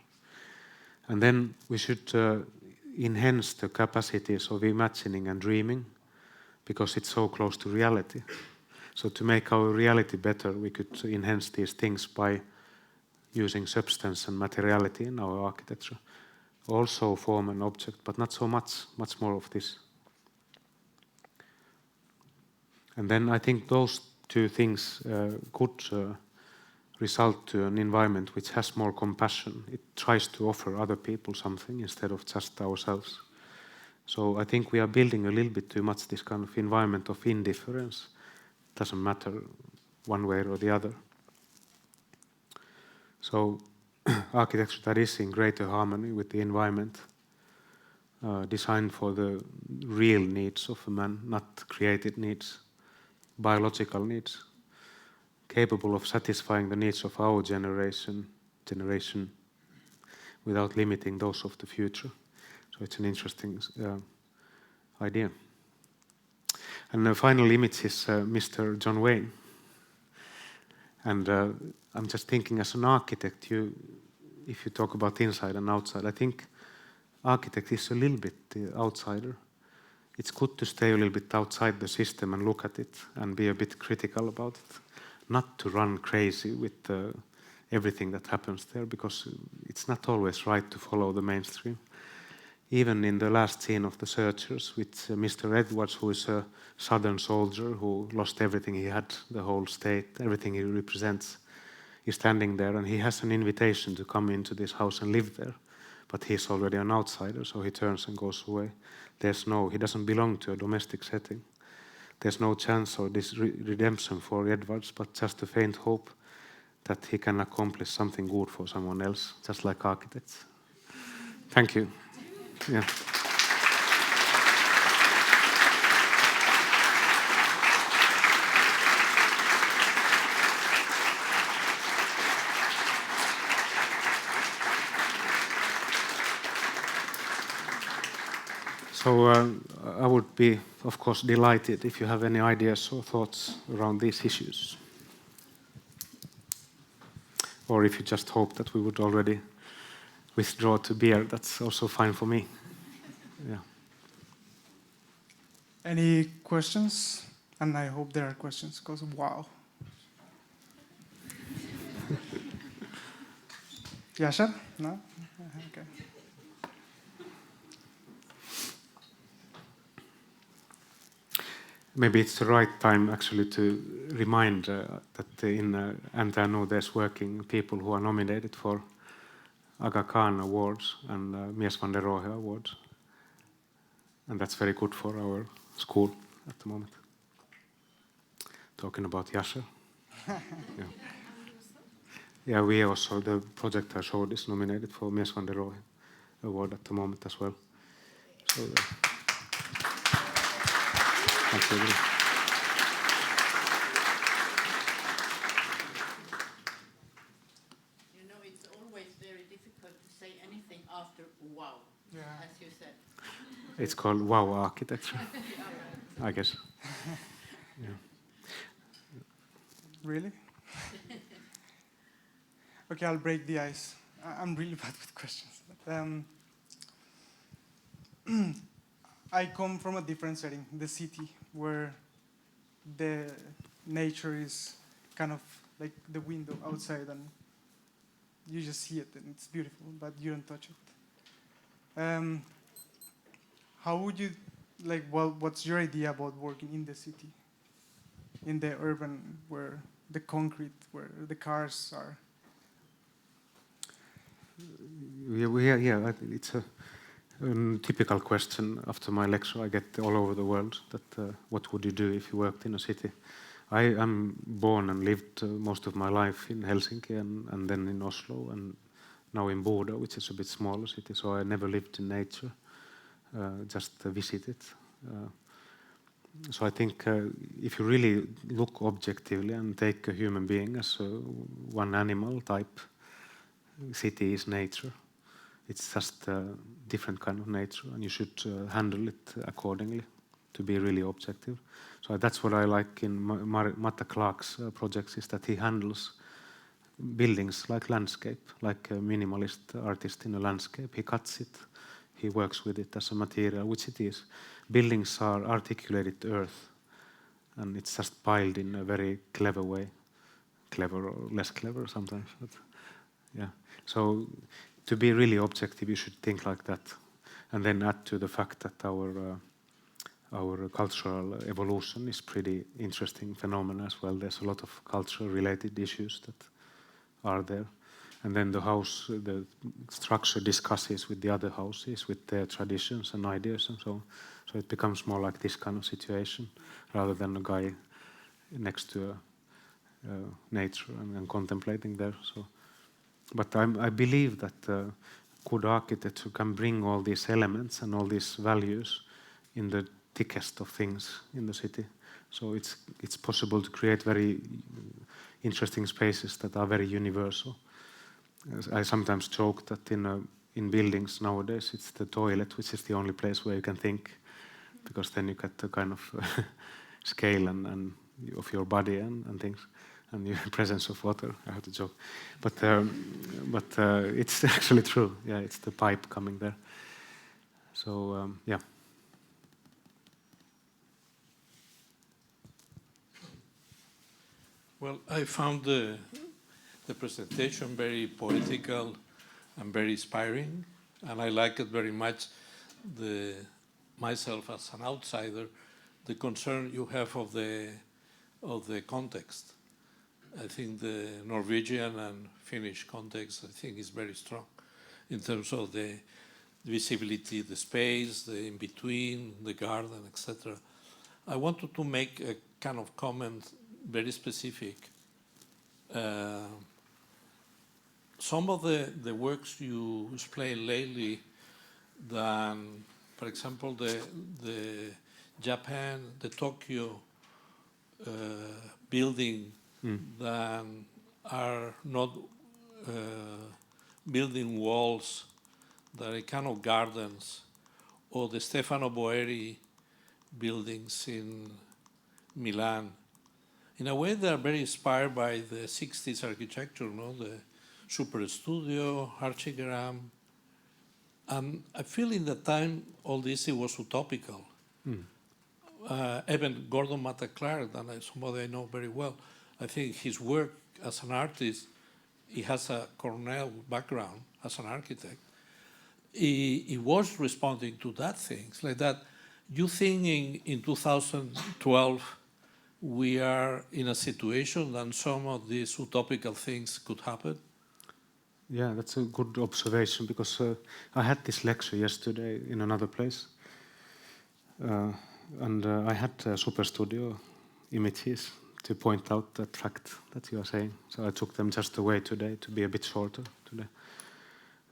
And then we should enhance the capacities of imagining and dreaming, because it's so close to reality. So to make our reality better, we could enhance these things by using substance and materiality in our architecture. Also form and object, but not so much more of this. And then I think those 2 things could result to an environment which has more compassion. It tries to offer other people something instead of just ourselves. So I think we are building a little bit too much this kind of environment of indifference. Doesn't matter one way or the other. So architecture that is in greater harmony with the environment, designed for the real needs of a man, not created needs, biological needs, capable of satisfying the needs of our generation without limiting those of the future. So it's an interesting idea. And the final image is Mr. John Wayne. And I'm just thinking, as an architect, if you talk about inside and outside, I think architect is a little bit the outsider. It's good to stay a little bit outside the system and look at it and be a bit critical about it. Not to run crazy with everything that happens there, because it's not always right to follow the mainstream. Even in the last scene of The Searchers with Mr. Edwards, who is a southern soldier who lost everything he had, the whole state, everything he represents, he's standing there and he has an invitation to come into this house and live there. But he's already an outsider, so he turns and goes away. He doesn't belong to a domestic setting. There's no chance or this redemption for Edwards, but just a faint hope that he can accomplish something good for someone else, just like architects. Thank you. Yeah. So I would be, of course, delighted if you have any ideas or thoughts around these issues. Or if you just hope that we would already withdraw to beer, that's also fine for me. Yeah. Any questions? And I hope there are questions, because wow. Yashar? No? Okay. Maybe it's the right time actually to remind that in NTNU there's working people who are nominated for Aga Khan Awards and Mies van der Rohe Awards. And that's very good for our school at the moment. Talking about Yasser. Yeah. Yeah, we also, the project I showed is nominated for Mies van der Rohe Award at the moment as well. So, thank you. You know, it's always very difficult to say anything after wow, as you said. It's called wow architecture, I guess. Yeah. Really? Okay, I'll break the ice. I'm really bad with questions. I come from a different setting, the city, where the nature is kind of like the window outside, and you just see it, and it's beautiful, but you don't touch it. How would you, like, well, what's your idea about working in the city, in the urban, where the concrete, where the cars are? Yeah, it's a typical question after my lecture I get all over the world, that what would you do if you worked in a city? I am born and lived most of my life in Helsinki and then in Oslo and now in Boda, which is a bit smaller city, so I never lived in nature, just visited. So I think if you really look objectively and take a human being as one animal type, city is nature. It's just a different kind of nature, and you should handle it accordingly to be really objective. So that's what I like in Matta Clark's projects, is that he handles buildings like landscape, like a minimalist artist in a landscape. He cuts it, he works with it as a material, which it is. Buildings are articulated earth, and it's just piled in a very clever way. Clever or less clever sometimes, but yeah. So to be really objective, you should think like that, and then add to the fact that our cultural evolution is pretty interesting phenomenon as well. There's a lot of culture-related issues that are there, and then the structure discusses with the other houses, with their traditions and ideas and so on. So it becomes more like this kind of situation, rather than a guy next to nature and contemplating there. So, but I believe that good architecture can bring all these elements and all these values in the thickest of things in the city. So it's possible to create very interesting spaces that are very universal. I sometimes joke that in buildings nowadays it's the toilet which is the only place where you can think, because then you get the kind of scale and of your body and things, and the presence of water. I have to joke, but it's actually true. Yeah, it's the pipe coming there. So yeah. Well, I found the presentation very poetical and very inspiring, and I like it very much. Myself as an outsider, the concern you have of the context. I think the Norwegian and Finnish context, I think, is very strong in terms of the visibility, the space, the in-between, the garden, etc. I wanted to make a kind of comment, very specific. Some of the works you explained lately, than, for example, the Japan, the Tokyo building, that are not building walls, that are kind of gardens, or the Stefano Boeri buildings in Milan. In a way, they are very inspired by the 60s architecture, no? The super studio, archigram. And I feel in that time, all this, it was utopical. Even Gordon Matta Clark, and somebody I know very well, I think his work as an artist, he has a Cornell background as an architect. He was responding to that things like that. You think in 2012, we are in a situation that some of these utopical things could happen? Yeah, that's a good observation, because I had this lecture yesterday in another place, and I had super studio images to point out that fact that you are saying. So I took them just away today to be a bit shorter today.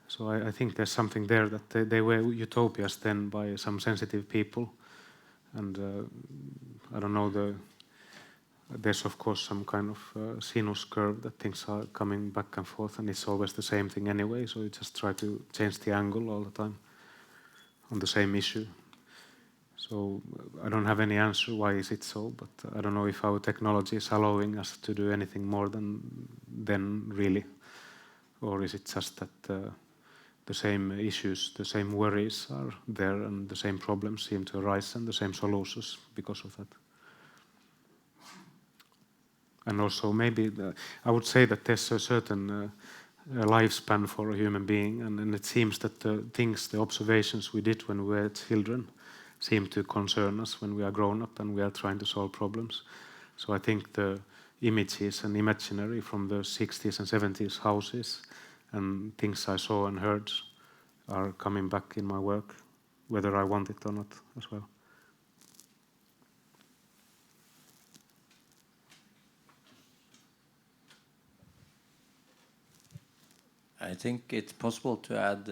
So I think there's something there, that they were utopias then by some sensitive people, and I don't know, there's of course some kind of sinus curve that things are coming back and forth, and it's always the same thing anyway, so you just try to change the angle all the time on the same issue. So I don't have any answer why is it so, but I don't know if our technology is allowing us to do anything more than really, or is it just that the same issues, the same worries are there, and the same problems seem to arise, and the same solutions because of that. And also maybe I would say that there's a certain lifespan for a human being, and it seems that the observations we did when we were children seem to concern us when we are grown up and we are trying to solve problems. So I think the images and imaginary from the 60s and 70s houses and things I saw and heard are coming back in my work, whether I want it or not as well. I think it's possible to add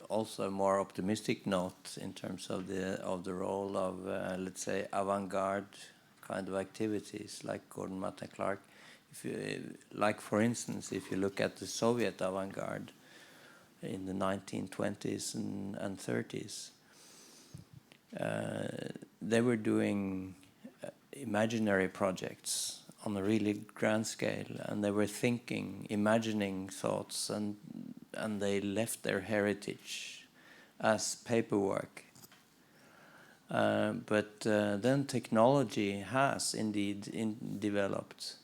also a more optimistic note in terms of the role of let's say avant-garde kind of activities like Gordon Matta Clark. Like for instance, if you look at the Soviet avant-garde in the 1920s and 30s, they were doing imaginary projects on a really grand scale, and they were thinking, imagining thoughts, and they left their heritage as paperwork. But then technology has indeed developed,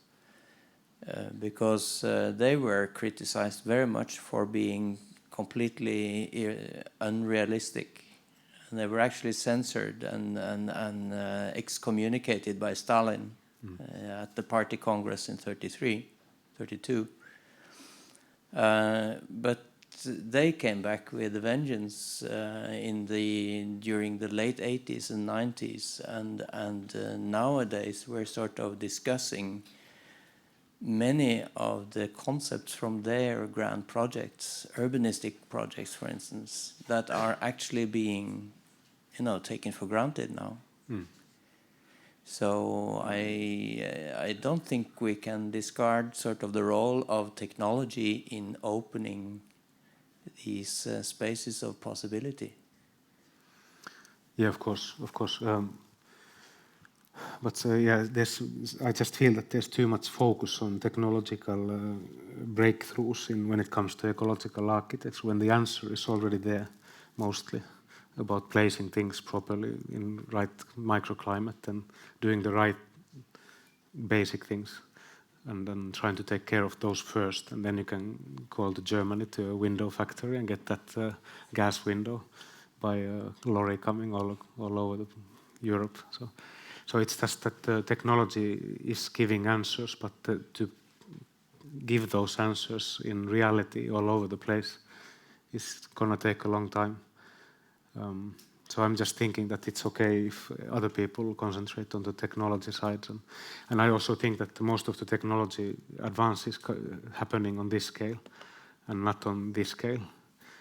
because they were criticized very much for being completely unrealistic. And they were actually censored and excommunicated by Stalin at the Party Congress in 32. But they came back with a vengeance during the late 80s and 90s, and nowadays we're sort of discussing many of the concepts from their grand projects, urbanistic projects, for instance, that are actually being, taken for granted now. So I don't think we can discard sort of the role of technology in opening these spaces of possibility. Yeah, of course. But yeah, I just feel that there's too much focus on technological breakthroughs when it comes to ecological architecture, when the answer is already there, mostly, about placing things properly in right microclimate and doing the right basic things, and then trying to take care of those first, and then you can go to Germany to a window factory and get that gas window by a lorry coming all over Europe. So it's just that the technology is giving answers, but to give those answers in reality all over the place is gonna take a long time. So I'm just thinking that it's okay if other people concentrate on the technology side. And I also think that most of the technology advance is happening on this scale and not on this scale.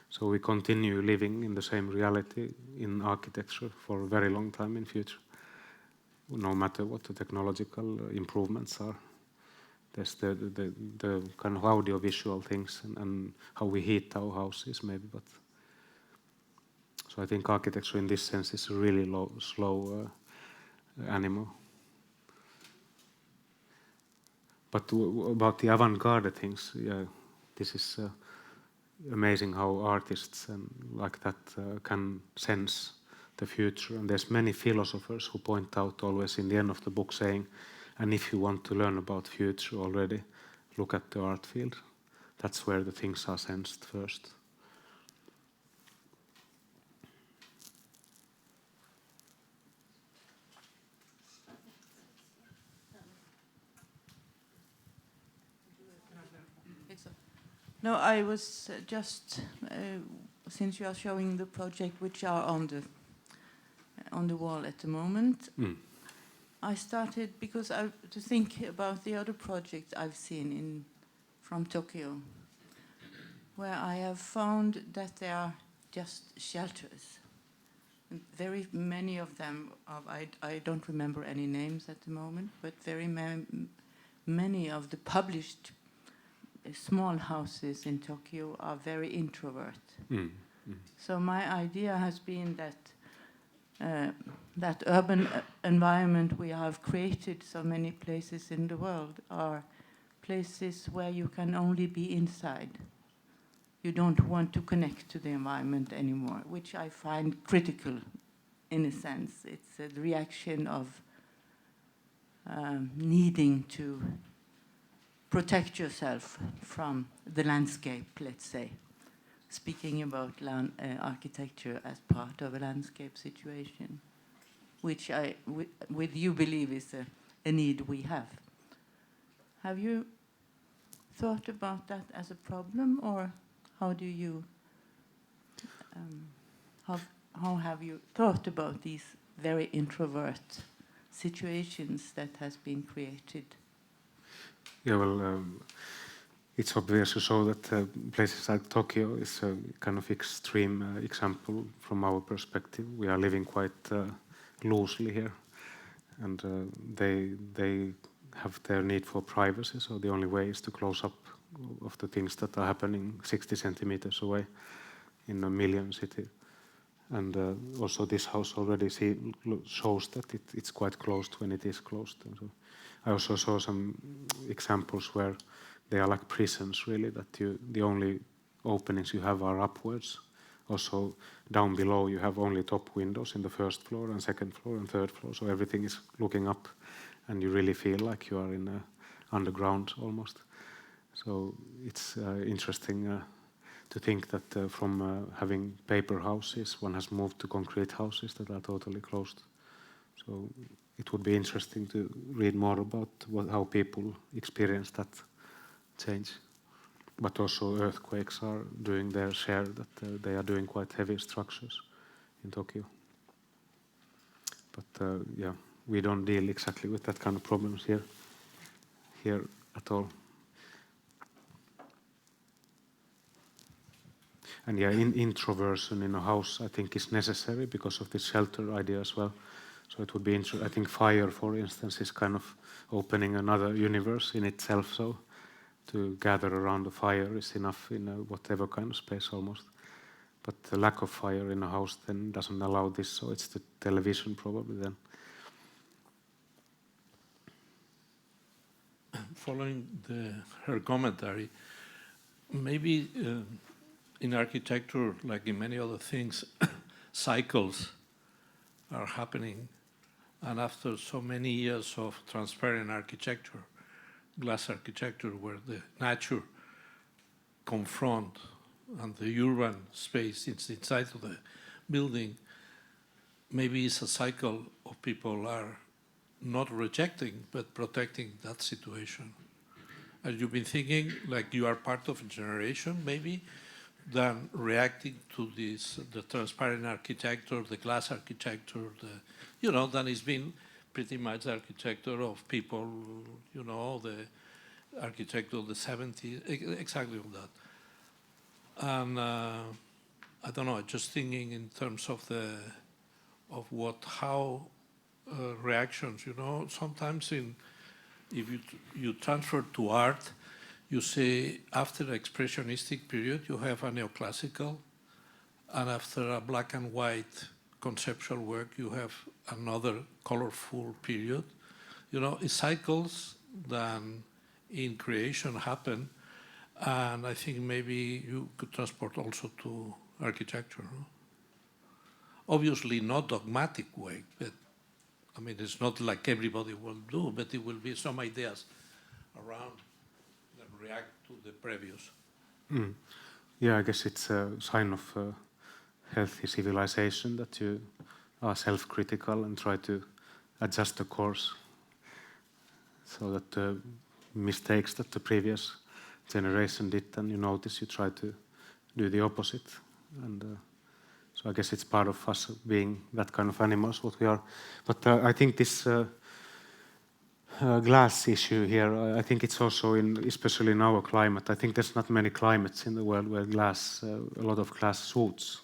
So we continue living in the same reality in architecture for a very long time in future, no matter what the technological improvements are. There's the kind of audio-visual things and how we heat our houses maybe, but so I think architecture in this sense is a really slow animal. But about the avant-garde things, yeah, this is amazing how artists and like that can sense the future. And there's many philosophers who point out always in the end of the book saying, and if you want to learn about future already, look at the art field. That's where the things are sensed first. No, I was just, since you are showing the project which are on the wall at the moment, I started because to think about the other projects I've seen from Tokyo, where I have found that they are just shelters. And very many of them, I don't remember any names at the moment, but very many of the published small houses in Tokyo are very introvert. So my idea has been that that urban environment we have created so many places in the world are places where you can only be inside. You don't want to connect to the environment anymore, which I find critical in a sense. It's a reaction of needing to protect yourself from the landscape, let's say, speaking about architecture as part of a landscape situation, which I, with you, believe is a need we have. Have you thought about that as a problem, or how do you, how have you thought about these very introvert situations that has been created? Yeah, well, it's obvious to show that places like Tokyo is a kind of extreme example from our perspective. We are living quite loosely here, and they have their need for privacy, so the only way is to close up of the things that are happening 60 centimeters away in a million city. And also this house already shows that it's quite closed when it is closed. And so I also saw some examples where they are like prisons, really, that the only openings you have are upwards. Also down below you have only top windows in the first floor and second floor and third floor, so everything is looking up and you really feel like you are in underground almost. So it's interesting to think that from having paper houses, one has moved to concrete houses that are totally closed. So it would be interesting to read more about how people experience that change. but also earthquakes are doing their share, that they are doing quite heavy structures in Tokyo. But yeah, we don't deal exactly with that kind of problems here at all. And yeah, introversion in a house, I think, is necessary because of this shelter idea as well. So it would be interesting. I think fire, for instance, is kind of opening another universe in itself. So to gather around the fire is enough in whatever kind of space almost. But the lack of fire in a house then doesn't allow this. So it's the television probably then. Following her commentary, maybe in architecture, like in many other things, cycles are happening. And after so many years of transparent architecture, glass architecture, where the nature confront and the urban space inside of the building, maybe it's a cycle of people are not rejecting, but protecting that situation. Have you been thinking like you are part of a generation, maybe, than reacting to this, the transparent architecture, the glass architecture, then it's been pretty much the architecture of people, the architecture of the 70s, exactly of that. And I don't know, just thinking in terms of how reactions, sometimes if you transfer to art, you say after the expressionistic period, you have a neoclassical, and after a black and white conceptual work, you have another colorful period. Cycles that in creation happen, and I think maybe you could transport also to architecture. No? Obviously not dogmatic way, but I mean, it's not like everybody will do, but it will be some ideas around that react to the previous. Mm. Yeah, I guess it's a sign of healthy civilization that you are self-critical and try to adjust the course so that the mistakes that the previous generation did, and you notice, you try to do the opposite. And so I guess it's part of us being that kind of animals, what we are. But I think this glass issue here, I think it's also especially in our climate. I think there's not many climates in the world where a lot of glass suits.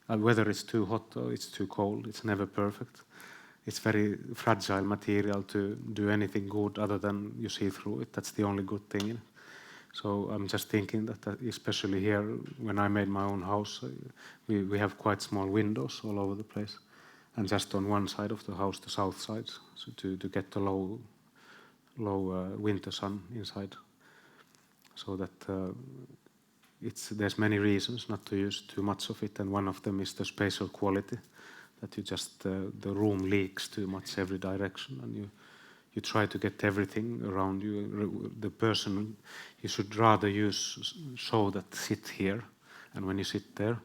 Whether it's too hot or it's too cold, it's never perfect. It's very fragile material to do anything good other than you see through it. That's the only good thing in it. So I'm just thinking that especially here, when I made my own house, we have quite small windows all over the place. And just on one side of the house, the south side, so to get the low winter sun inside. So that there's many reasons not to use too much of it, and one of them is the spatial quality, that you just, the room leaks too much every direction, and you try to get everything around you. The person, you should rather use show that sit here, and when you sit there,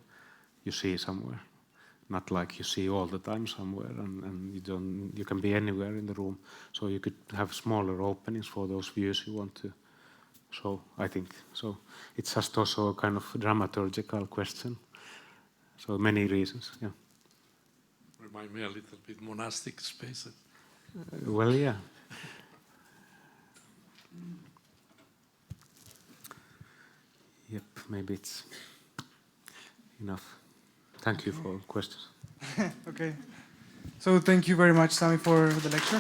you see somewhere. Not like you see all the time somewhere, and you can be anywhere in the room. So you could have smaller openings for those views you want to show, I think. So it's just also a kind of dramaturgical question. So many reasons, yeah. Remind me a little bit monastic spaces. Well, yeah. Yep, maybe it's enough. Thank you for questions. Okay. So thank you very much, Sami, for the lecture.